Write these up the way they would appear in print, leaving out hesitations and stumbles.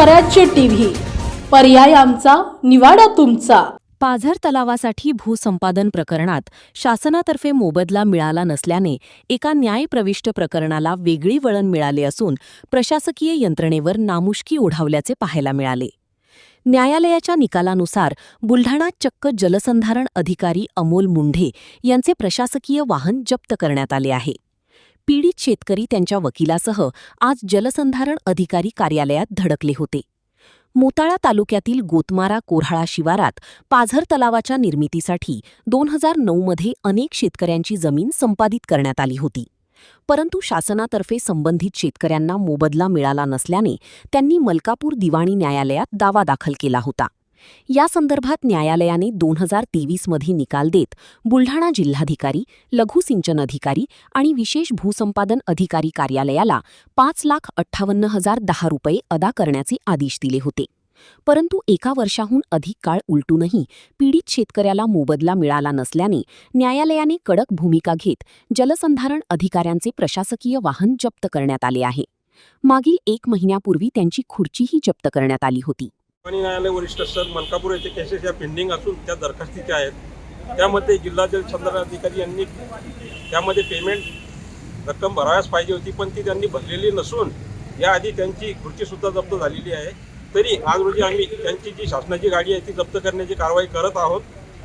स्वराज्य टीव्ही, पर्याय आमचा, निवाडा तुमचा। पाझर तलावासाठी भूसंपादन प्रकरणात शासनातर्फे मोबदला मिळाला नसल्याने एका न्यायप्रविष्ट प्रकरणाला वेगळी वळण मिळाले असून प्रशासकीय यंत्रणेवर नामुष्की ओढावल्याचे पाहायला मिळाले। न्यायालयाच्या निकालानुसार बुलढाणात चक्क जलसंधारण अधिकारी अमोल मुंढे यांचे प्रशासकीय वाहन जप्त करण्यात आले आहे। पीडित शेतकरी त्यांच्या वकिलासह आज जलसंधारण अधिकारी कार्यालयात धडकले होते। मोताळा तालुक्यातील गोतमारा कोऱ्हाळा शिवारात पाझर तलावाच्या निर्मितीसाठी 2009 मध्ये अनेक शेतकऱ्यांची जमीन संपादित करण्यात आली होती, परंतु शासनातर्फे संबंधित शेतकऱ्यांना मोबदला मिळाला नसल्याने त्यांनी मलकापूर दिवाणी न्यायालयात दावा दाखल केला होता। या संदर्भात न्यायालयाने 2023 मध्ये निकाल देत बुलढाणा जिल्हाधिकारी, लघु सिंचन अधिकारी आणि विशेष भूसंपादन अधिकारी कार्यालयाला 5,58,010 रुपये अदा करण्याचे आदेश दिले होते। परंतु 1 वर्षाहून अधिक काळ उलटूनही पीडित शेतकऱ्याला मोबदला मिळाला नसल्याने न्यायालयाने कडक भूमिका घेत जलसंधारण अधिकाऱ्यांचे प्रशासकीय वाहन जप्त करण्यात आले आहे। मागील 1 महिन्यापूर्वी त्यांची खुर्चीही जप्त करण्यात आली होती। न्यायालय वरिष्ठ स्तर मलकापूर येथे केसेस या पेंडिंग असून त्या दरखास्तीच्या आहेत। त्यामध्ये जिल्हा जलसंधारण अधिकारी यांनी त्यामध्ये पेमेंट रक्कम भराव्यास पाहिजे होती, पण ती त्यांनी भरलेली नसून याआधी त्यांची खुर्चीसुद्धा जप्त झालेली आहे। तरी आज रोजी आम्ही त्यांची जी शासनाची गाडी आहे ती जप्त करण्याची कारवाई करत आहोत।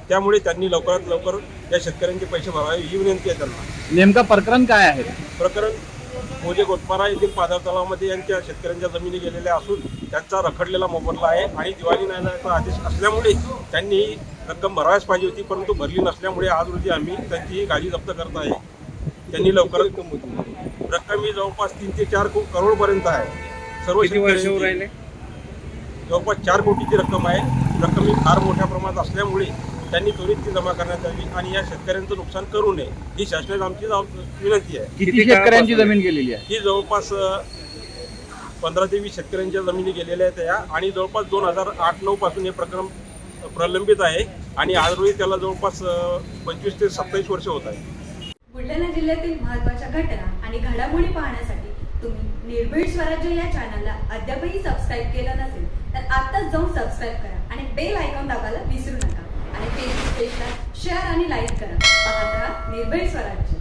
त्यामुळे त्यांनी लवकरात लवकर या शेतकऱ्यांचे पैसे भरावे ही विनंती आहे त्यांना। नेमका प्रकरण काय आहे? प्रकरण मोजे गोतमारा येथील पाझर तलावामध्ये यांच्या शेतकऱ्यांच्या जमिनी गेलेल्या असून त्यांचा रखडलेला मोबदला आहे आणि दिवाणी न्यायालयाचा आदेश असल्यामुळे त्यांनी ही रक्कम भराव्यास पाहिजे होती, परंतु भरली नसल्यामुळे आज रोजी आम्ही त्यांची ही गाडी जप्त करत आहे। त्यांनी लवकरच रक्कम ही जवळपास 3 ते 4 करोडपर्यंत आहे। सर्व वर्षावर राहिले जवळपास 4 कोटीची रक्कम आहे। रक्कम ही फार मोठ्या प्रमाणात असल्यामुळे त्यांनी त्वरित ती जमा करण्यात यावी आणि या शेतकऱ्यांचं नुकसान करू नये ही शासनाची आमची विनंती आहे। किती शेतकऱ्यांची जमीन गेलेली आहे? ही जवळपास 15 ते 20 शेतकऱ्यांच्या जमिनी गेलेल्या आहेत या आणि जवळपास 2008-09 पासून हे प्रकरण प्रलंबित आहे आणि आज रोजी त्याला जवळपास 25 ते 27 वर्ष होत आहे। बुलढाणा जिल्ह्यातील महत्त्वाच्या घटना आणि घडामोडी पाहण्यासाठी तुम्ही निर्भीड स्वराज्य या चॅनलला अद्यापही सबस्क्राईब केलं नसेल तर आत्ताच जाऊन सबस्क्राईब करा आणि बेल आयकॉन दाबायला विसरू नका आणि फेसबुक पेजला शेअर आणि लाईक करा। पाहत राहा निर्भीड स्वराज्य।